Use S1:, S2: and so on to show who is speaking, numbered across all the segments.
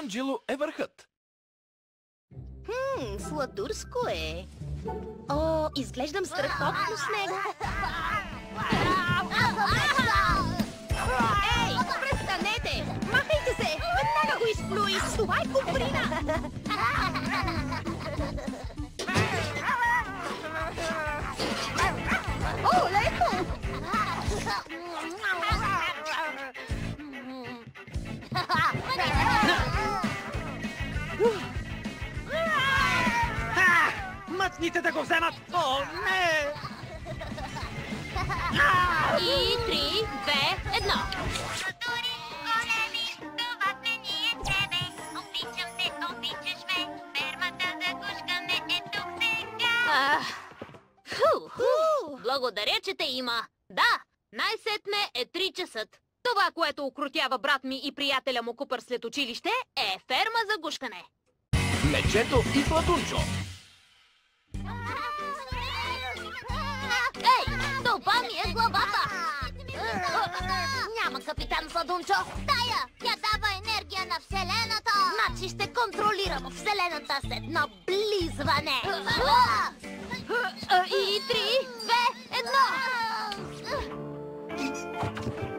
S1: Анджело е върхът.
S2: Сладурско е. О, изглеждам страхотно с него. Ей, престанете! Махайте се! Веднага го изплюй! Това е куприна! О, леко!
S3: Мъцните да го вземат! О, не!
S4: И 3, 2, 1.
S5: Сладури, големи, това сме ние тебе. Обичам те, обичаш ме. Фермата за гушкане е тук сега.
S4: Благодаря, че те има. Да, най-сетне е 3 часа. Това, което укротява брат ми и приятеля му Купър след училище, е ферма за гушкане.
S1: Мечето и Сладунчо.
S4: Ей, това ми е главата!
S5: Няма капитан Сладунчо. Тая, тя дава енергия на Вселената. Значи ще контролирам Вселената с едно близване.
S4: И 3, 2,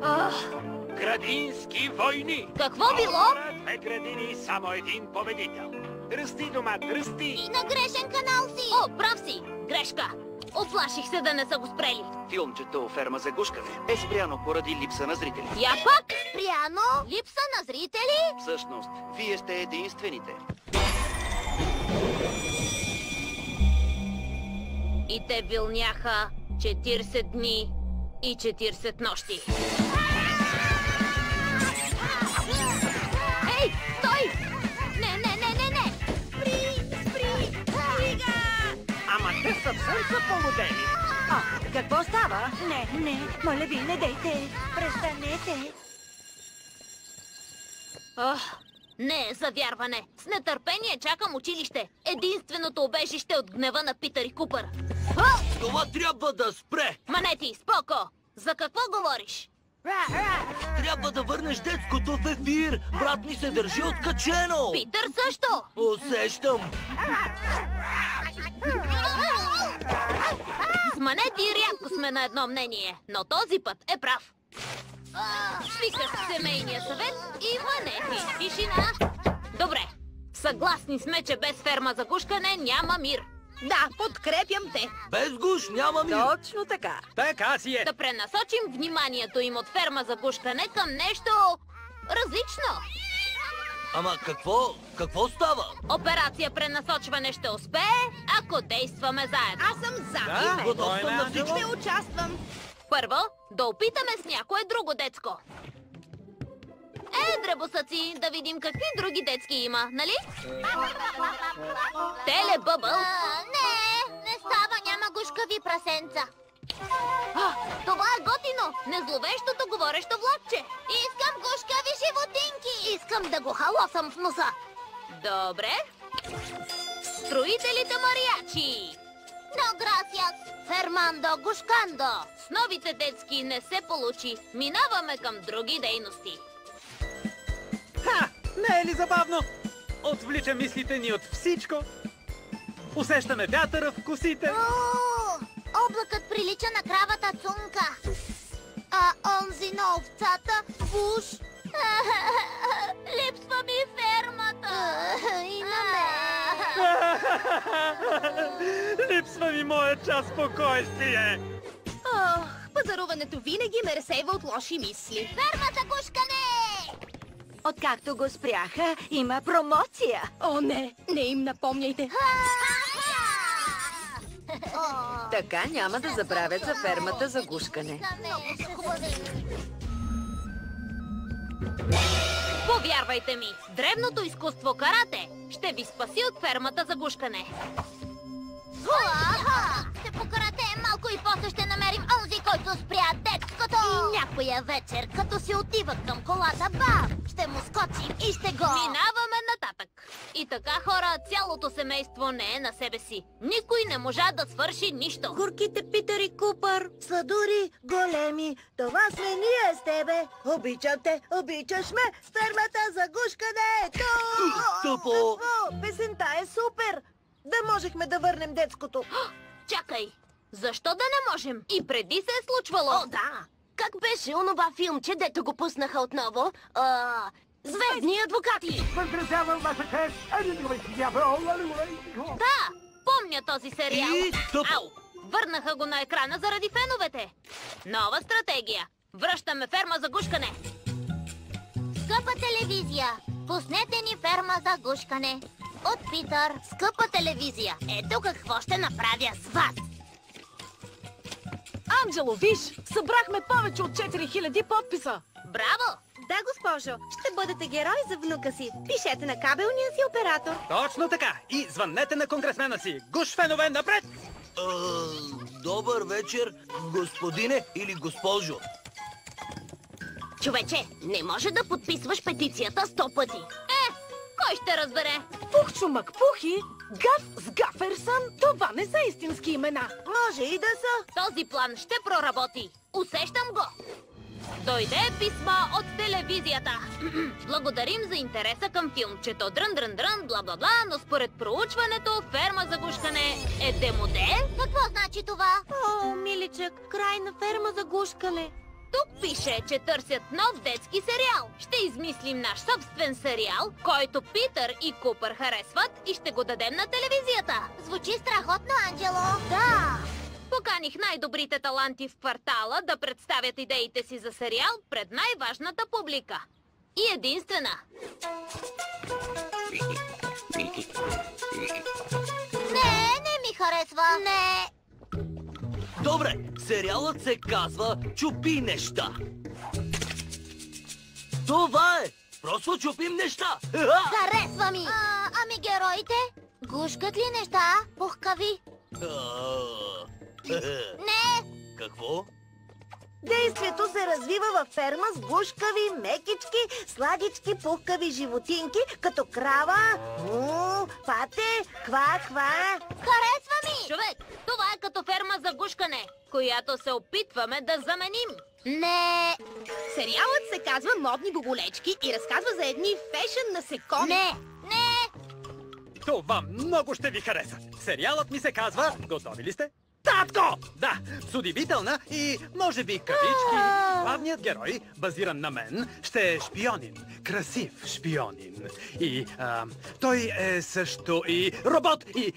S4: 1.
S3: Градински войни!
S4: Какво било?
S3: Две градини, само един победител. Расти, домат, расти!
S5: И на грешен канал си.
S4: О, прав си! Грешка! Оплаших се да не са го спрели.
S6: Филмчето «Ферма за гушкане» е спряно поради липса на зрители.
S4: Я пак?
S5: Спряно? Липса на зрители?
S6: Всъщност, вие сте единствените.
S4: И те вилняха 40 дни и 40 нощи. Ей, стой! Не!
S2: Спри! Стига!
S3: Ама те съвсем са полудели.
S7: Какво става? Не, моля ви, не дейте. Престанете.
S4: Не е за вярване. С нетърпение чакам училище. Единственото убежище от гнева на Питър и Купър.
S6: Това трябва да спре!
S4: Манети, споко! За какво говориш?
S6: Трябва да върнеш детското в ефир! Брат ми се държи откачено!
S4: Питър също!
S6: Усещам!
S4: С Манети рядко сме на едно мнение, но този път е прав. Свиках семейния съвет и Манети. Тишина! Добре, съгласни сме, че без ферма за гушкане няма мир.
S2: Да, подкрепям те.
S6: Без гуш няма мир!
S7: Точно така.
S3: Така си е!
S4: Да пренасочим вниманието им от ферма за гушкане към нещо различно.
S6: Ама какво става?
S4: Операция пренасочване ще успее, ако действаме заедно.
S2: Аз съм за.
S6: Готов съм на
S2: Ще
S6: всичко!
S2: участвам.
S4: Първо, да опитаме с някое друго детско. Дребосъци, да видим какви други детски има, нали? Телебъбъл.
S5: Не става, няма гушкави прасенца.
S4: Това е готино! Незловещото говорещо влакче.
S5: Искам гушкави животинки. Искам да го халосам в носа.
S4: Добре. Строителите мариачи.
S5: Но грасиас, Фермандо Гушкандо.
S4: С новите детски не се получи. Минаваме към други дейности.
S3: Не е ли забавно? Отвлича мислите ни от всичко. Усещаме вятъра в косите.
S5: Облакът прилича на кравата Цунка. А онзи на овцата Буш. Липсва ми фермата. И на мен.
S3: Липсва ми моя час спокойствие.
S2: Пазаруването винаги ме разсейва от лоши мисли.
S5: Ферма за гушкане!
S7: Откакто го спряха, има промоция.
S2: О, не им напомняйте.
S7: Така няма да забравят за фермата за гушкане.
S4: Повярвайте ми, древното изкуство карате ще ви спаси от фермата за гушкане.
S5: Ще покаратеем малко и после ще намерим онзи, който спря детското. И някоя вечер, като си отива към колата, бам, ще му скочим и ще го...
S4: Минаваме нататък. И така, хора, цялото семейство не е на себе си. Никой не можа да свърши нищо.
S7: Горките Питър и Купър, сладури, големи, това сме ние с тебе. Обичам те, обичаш ме, фермата за гушкане.
S6: Тъпо!
S7: Песента е супер. Да можехме да върнем детското.
S4: Чакай, защо да не можем? И преди се е случвало.
S2: О, да! Как беше онова филмче, дето го пуснаха отново? Звездни адвокати!
S4: Да, помня този сериал.
S6: И тъпо!
S4: Ау! Върнаха го на екрана заради феновете. Нова стратегия. Връщаме ферма за гушкане.
S5: Скъпа телевизия, пуснете ни ферма за гушкане. От Питър.
S4: Скъпа телевизия, ето какво ще направя с вас.
S2: Анджело, виж! Събрахме повече от 4000 подписа!
S4: Браво!
S7: Да, госпожо, ще бъдете герой за внука си. Пишете на кабелния си оператор.
S3: Точно така. И звъннете на конгресмена си. Гуш фенове, напред!
S6: Добър вечер, господине или госпожо.
S4: Човече, не може да подписваш петицията 100 пъти. Кой ще разбере?
S2: Пухчумък Пухи, Гаф с Гаферсън, това не са истински имена.
S7: Може и да са.
S4: Този план ще проработи. Усещам го. Дойде писма от телевизията. Благодарим за интереса към филмчето. Дрън-дрън-дрън, бла-бла-бла, но според проучването ферма за гушкане е демоде.
S5: Какво значи това?
S7: О, миличък, край на ферма за гушкане.
S4: Тук пише, че търсят нов детски сериал. Ще измислим наш собствен сериал, който Питър и Купър харесват и ще го дадем на телевизията.
S5: Звучи страхотно, Анджело.
S4: Да! Поканих най-добрите таланти в квартала да представят идеите си за сериал пред най-важната публика. И единствена.
S5: Не ми харесва. Не.
S6: Добре, сериалът се казва "Чупи неща". Това е! Просто чупим неща!
S5: Харесва ми. Ами героите? Гушкат ли неща? Пухкави? Не.
S6: Какво?
S7: Действието се развива във ферма с гушкави, мекички, сладички, пухкави животинки, като крава, му, пате, ква.
S5: Харесва ми.
S4: Човек, това е като ферма за гушкане, която се опитваме да заменим.
S5: Не.
S2: Сериалът се казва "Модни боголечки" и разказва за едни фешън насекоми.
S5: Не.
S3: Това много ще ви хареса. Сериалът ми се казва... Готови ли сте? Татко! Да, с удивителна и, може би, кавички. Главният герой, базиран на мен, ще е шпионин. Красив шпионин. И той е също и робот, и...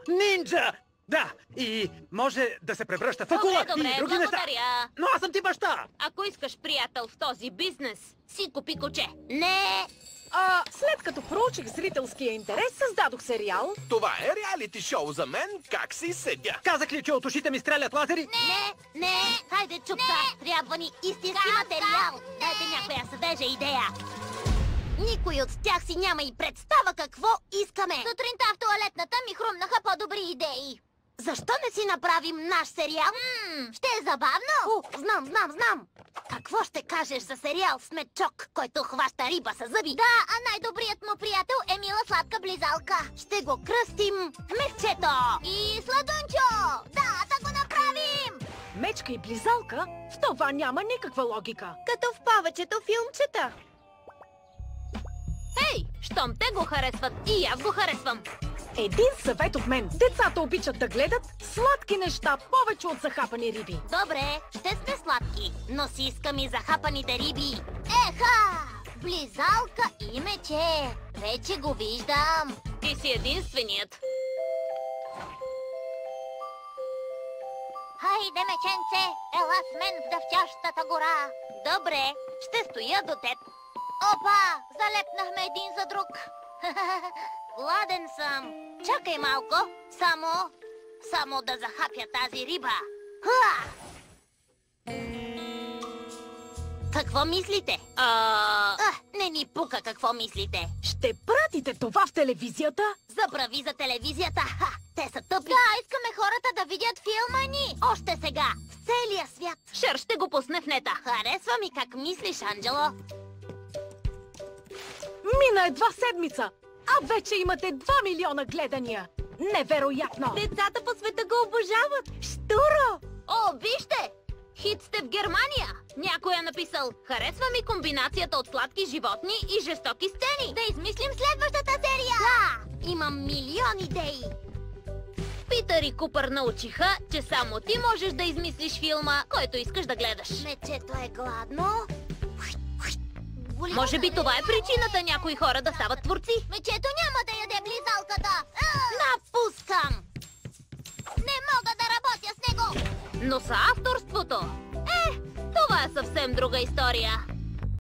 S3: нинджа! Да, и може да се превръща в акула
S4: Добре,
S3: и други неща.
S4: благодаря.
S3: Но аз съм ти баща!
S4: Ако искаш приятел в този бизнес, си купи куче.
S5: Не.
S2: След като проучих зрителския интерес, създадох сериал.
S1: Това е реалити шоу за мен, как си седя.
S3: Казах ли, че от ушите ми стрелят лазери?
S5: Не. Хайде, чупка. Трябва ни истински материал. Дайте някоя съдежа идея. Никой от тях си няма и представа какво искаме. Сутринта в тоалетната ми хрумнаха по-добри идеи. Защо не си направим наш сериал? Ще е забавно. Знам. Какво ще кажеш за сериал с Мечок, който хваща риба с зъби? Да, а най-добрият му приятел е мила сладка близалка. Ще го кръстим Меччето и Сладунчо. Да го направим.
S2: Мечка и близалка? В това няма никаква логика.
S7: Като в повечето филмчета.
S4: Ей, щом те го харесват, и аз го харесвам.
S2: Един съвет от мен. Децата обичат да гледат сладки неща повече от захапани риби.
S5: Добре, ще сме сладки, но си искам и захапаните риби. Еха! Близалка и мече. Вече го виждам.
S4: Ти си единственият.
S5: Хайде, меченце, ела с мен в дъвчащата гора. Добре, ще стоя до теб. Опа, залепнахме един за друг. Гладен съм. Чакай малко, само да захапя тази риба. Какво мислите? Не ни пука какво мислите.
S2: Ще пратите това в телевизията?
S5: Забрави за телевизията. Те са тъпи. Да, искаме хората да видят филма ни. Още сега, в целия свят.
S4: Шер ще го пусне в нета.
S5: Харесва ми как мислиш, Анджело.
S2: Мина едва седмица.
S8: А вече имате 2 милиона гледания! Невероятно!
S2: Децата по света го обожават! Штуро!
S4: О, вижте! Хит сте в Германия! Някой е написал: харесва ми комбинацията от сладки животни и жестоки сцени.
S5: Да измислим следващата серия! Да! Имам милион идеи!
S4: Питър и Купър научиха, че само ти можеш да измислиш филма, който искаш да гледаш.
S5: Мечето е гладно.
S4: Може би това е причината някои хора да стават творци.
S5: Мечето няма да яде близалката! Напускам! Не мога да работя с него!
S4: Но съавторството... това е съвсем друга история.